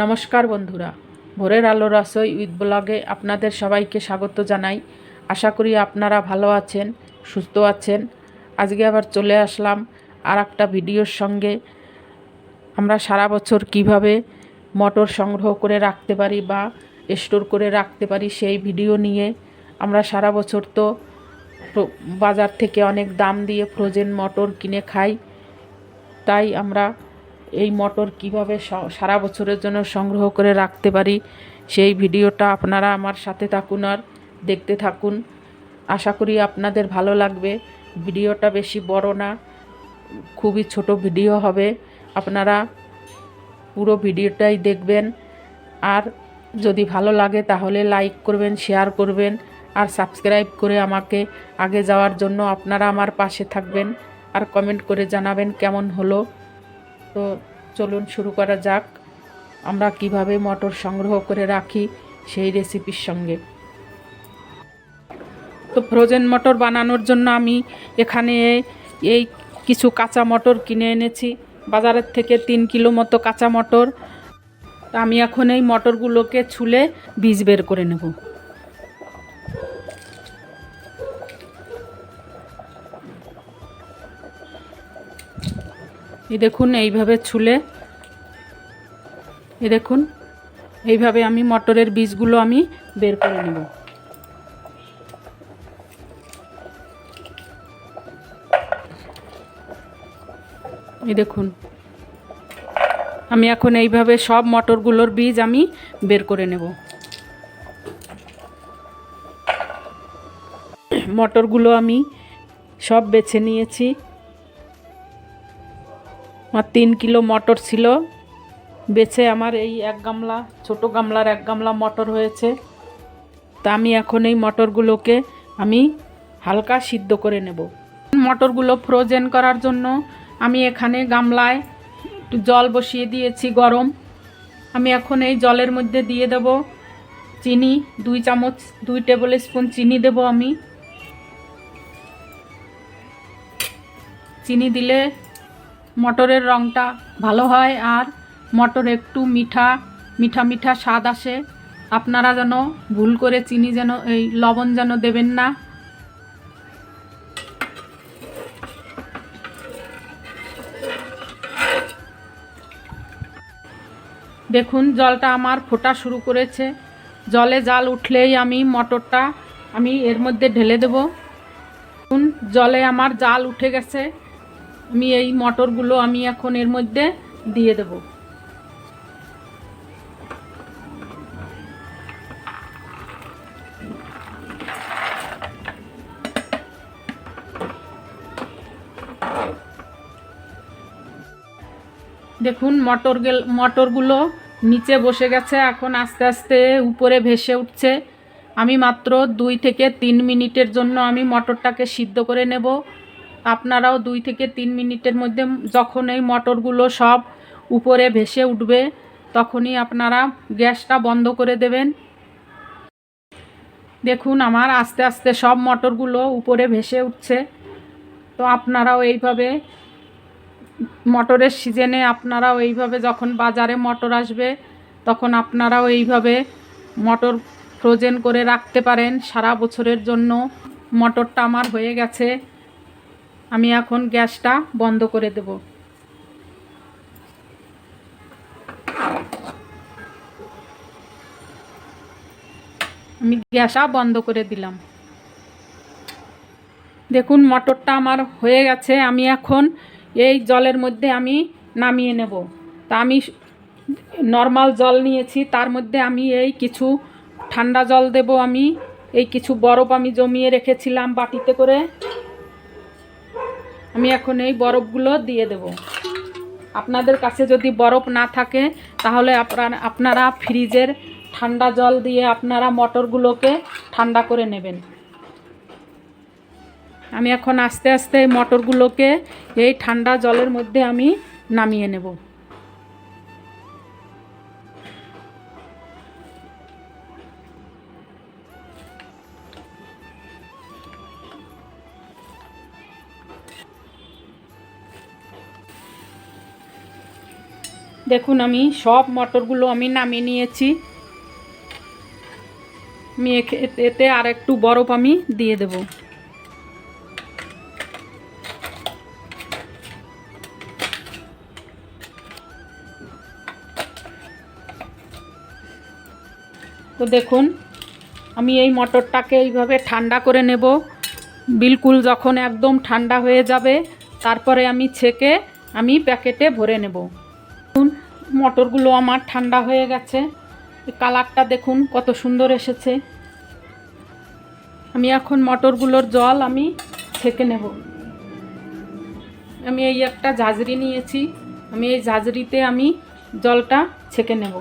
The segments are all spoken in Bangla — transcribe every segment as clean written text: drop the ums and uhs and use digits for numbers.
নমস্কার বন্ধুরা, ভোরের আলো রসোই উইথ ব্লগে আপনাদের সবাইকে স্বাগত জানাই। আশা করি আপনারা ভালো আছেন, সুস্থ আছেন। আজকে আবার চলে আসলাম আর একটা ভিডিওর সঙ্গে। আমরা সারা বছর কিভাবে মটর সংগ্রহ করে রাখতে পারি বা স্টোর করে রাখতে পারি সেই ভিডিও নিয়ে। আমরা সারা বছর তো বাজার থেকে অনেক দাম দিয়ে ফ্রোজেন মটর কিনে খাই, তাই আমরা এই মটর কিভাবে সারা বছরের জন্য সংগ্রহ করে রাখতে পারি সেই ভিডিওটা আপনারা আমার সাথে থাকুন আর দেখতে থাকুন। আশা করি আপনাদের ভালো লাগবে। ভিডিওটা বেশি বড় না, খুবই ছোট ভিডিও হবে। আপনারা পুরো ভিডিওটাই দেখবেন, আর যদি ভালো লাগে তাহলে লাইক করবেন, শেয়ার করবেন আর সাবস্ক্রাইব করে আমাকে আগে যাওয়ার জন্য আপনারা আমার পাশে থাকবেন আর কমেন্ট করে জানাবেন কেমন হলো। তো চলুন শুরু করা যাক আমরা কিভাবে মটর সংগ্রহ করে রাখি সেই রেসিপির সঙ্গে। তো ফ্রোজেন মটর বানানোর জন্য আমি এখানে এই কিছু কাঁচা মটর কিনে এনেছি বাজারের থেকে, 3 কিলো মতো কাঁচা মটর। তা আমি এখন এই মটরগুলোকে ছুলে বীজ বের করে নেব। এই দেখুন, এইভাবে ছুলে, এই দেখুন এইভাবে আমি মটরের বীজগুলো আমি বের করে নেব। এই দেখুন, আমি এখন এইভাবে সব মটরগুলোর বীজ আমি বের করে নেব। মটরগুলো আমি সব বেছে নিয়েছি। আমার 3 কিলো মটর ছিল, বেছে আমার এই এক গামলা, ছোটো গামলার 1 গামলা মটর হয়েছে। তা আমি এখন এই মটরগুলোকে আমি হালকা সিদ্ধ করে নেব। মটরগুলো ফ্রোজেন করার জন্য আমি এখানে গামলায় একটু জল বসিয়ে দিয়েছি গরম। আমি এখন এই জলের মধ্যে দিয়ে দেব চিনি, 2 টেবিল স্পুন চিনি দেব আমি। চিনি দিলে মটরের রঙটা ভালো হয় আর মটর একটু মিঠা মিঠা স্বাদ আসে। আপনারা যেন ভুল করে চিনি যেন এই লবণ যেন দেবেন না। দেখুন জলটা আমার ফোটা শুরু করেছে। জলে জাল উঠলেই আমি মটরটা আমি এর মধ্যে ঢেলে দেব। জলে আমার জাল উঠে গেছে, আমি এই মটরগুলো আমি এখন এর মধ্যে দিয়ে দেব। দেখুন মটরগুলো নিচে বসে গেছে, এখন আস্তে আস্তে উপরে ভেসে উঠছে। আমি মাত্র 2 থেকে 3 মিনিটের জন্য আমি মটরটাকে সিদ্ধ করে নেব। আপনারাও 2 থেকে 3 মিনিটের মধ্যে যখন এই মটরগুলো সব উপরে ভেসে উঠবে তখনই আপনারা গ্যাসটা বন্ধ করে দেবেন। দেখুন আমার আস্তে আস্তে সব মটরগুলো উপরে ভেসে উঠছে। তো আপনারাও এইভাবে মটরের সিজনে আপনারাও এইভাবে, যখন বাজারে মটর আসবে তখন আপনারাও এইভাবে মটর ফ্রোজেন করে রাখতে পারেন সারা বছরের জন্য। মটরটা আমার হয়ে গেছে, আমি এখন গ্যাসটা বন্ধ করে দেব। আমি গ্যাসটা বন্ধ করে দিলাম। দেখুন মটরটা আমার হয়ে গেছে, আমি এখন এই জলের মধ্যে আমি নামিয়ে নেব। তা আমি নর্মাল জল নিয়েছি, তার মধ্যে আমি এই কিছু ঠান্ডা জল দেব। আমি এই কিছু বরফ আমি জমিয়ে রেখেছিলাম বাটিতে করে, আমি এখন এই বরফগুলো দিয়ে দেব। আপনাদের কাছে যদি বরফ না থাকে তাহলে আপনারা ফ্রিজের ঠান্ডা জল দিয়ে আপনারা মটরগুলোকে ঠান্ডা করে নেবেন। আমি এখন আস্তে আস্তে এই মটরগুলোকে এই ঠান্ডা জলের মধ্যে আমি নামিয়ে নেব। দেখুন আমি সব মটরগুলো আমি নামিয়ে নিয়েছি। আমি এতে আর একটু বরফ আমি দিয়ে দেব। তো দেখুন আমি এই মটরটাকে এইভাবে ঠান্ডা করে নেব। বিলকুল যখন একদম ঠান্ডা হয়ে যাবে তারপরে আমি ছেঁকে আমি প্যাকেটে ভরে নেব। দেখুন মটরগুলো আমার ঠান্ডা হয়ে গেছে। কালারটা দেখুন কত সুন্দর এসেছে। আমি এখন মটরগুলোর জল আমি ছেঁকে নেব। আমি এই একটা ঝাঁঝরি নিয়েছি, আমি এই ঝাঁঝরিতে আমি জলটা ছেঁকে নেব।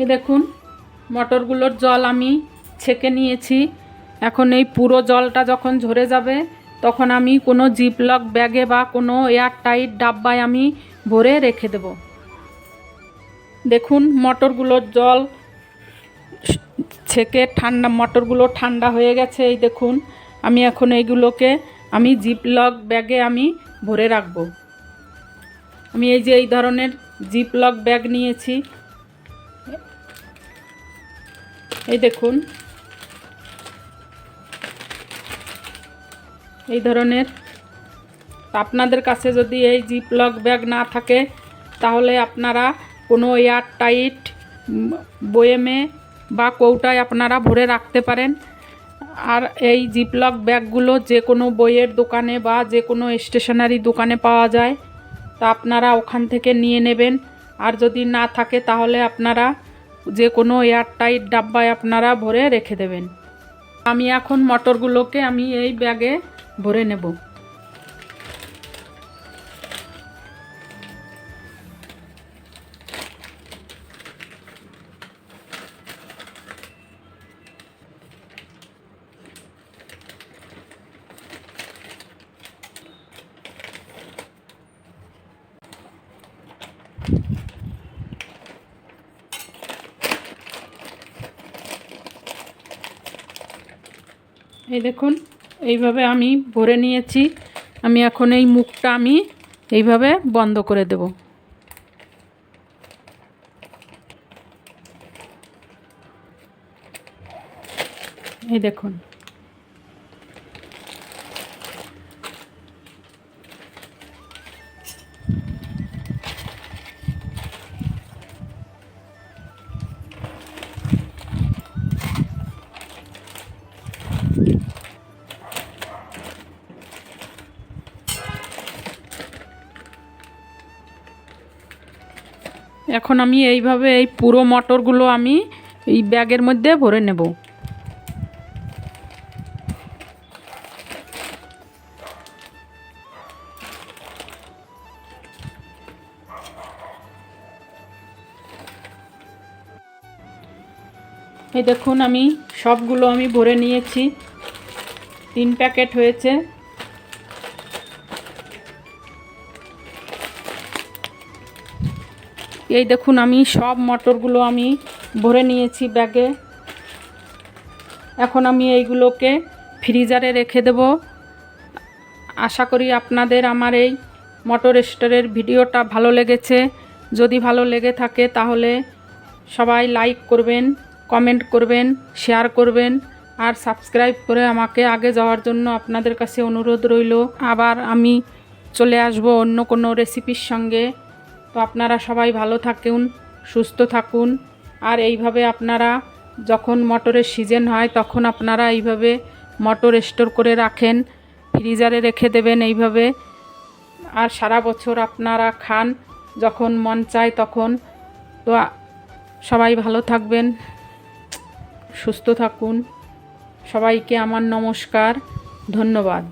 এই দেখুন মটরগুলোর জল আমি ছেঁকে নিয়েছি। এখন এই পুরো জলটা যখন ঝরে যাবে তখন আমি কোনো জিপলক ব্যাগে বা কোনো এয়ারটাইট ডাব্বায় আমি ভরে রেখে দেব। দেখুন মটরগুলোর জল ছেঁকে মটরগুলো ঠান্ডা হয়ে গেছে। এই দেখুন আমি এখন এইগুলোকে আমি জিপলক ব্যাগে আমি ভরে রাখব। আমি এই যে এই ধরনের জিপলক ব্যাগ নিয়েছি। এই দেখুন এই ধরনের। আপনাদের কাছে যদি এই জিপলক ব্যাগ না থাকে তাহলে আপনারা কোনো এয়ারটাইট বয়েমে বা কৌটায় আপনারা ভরে রাখতে পারেন। আর এই জিপলক ব্যাগগুলো যে কোনো বইয়ের দোকানে বা যে কোনো স্টেশনারি দোকানে পাওয়া যায়, তা আপনারা ওখান থেকে নিয়ে নেবেন। আর যদি না থাকে তাহলে আপনারা যে কোনো এয়ারটাইট ডাব্বায় আপনারা ভরে রেখে দেবেন। আমি এখন মটরগুলোকে আমি এই ব্যাগে ভরে নেব। এই দেখুন এইভাবে আমি ভরে নিয়েছি। আমি এখন এই মুখটা আমি এইভাবে বন্ধ করে দেব। এই দেখুন এখন আমি এইভাবে এই পুরো মটরগুলো আমি এই ব্যাগের মধ্যে ভরে নেব। এই দেখুন আমি সবগুলো আমি ভরে নিয়েছি। 3 প্যাকেট হয়েছে। এই দেখুন আমি সব মটরগুলো আমি ভরে নিয়েছি ব্যাগে। এখন আমি এইগুলোকে ফ্রিজারে রেখে দেব। আশা করি আপনাদের আমার এই মটর স্টোরের ভিডিওটা ভালো লেগেছে। যদি ভালো লেগে থাকে তাহলে সবাই লাইক করবেন, কমেন্ট করবেন, শেয়ার করবেন আর সাবস্ক্রাইব করে আমাকে আগে যাওয়ার জন্য আপনাদের কাছে অনুরোধ রইল। আবার আমি চলে আসব অন্য কোনো রেসিপির সঙ্গে। তো আপনারা সবাই ভালো থাকুন, সুস্থ থাকুন। আর এইভাবে আপনারা যখন মটরের সিজন হয় তখন আপনারা এইভাবে মটর স্টোর করে রাখেন, ফ্রিজারে রেখে দেবেন এইভাবে। আর সারা বছর আপনারা খান যখন মন চায় তখন। তো সবাই ভালো থাকবেন, সুস্থ থাকুন। সবাইকে আমার নমস্কার, ধন্যবাদ।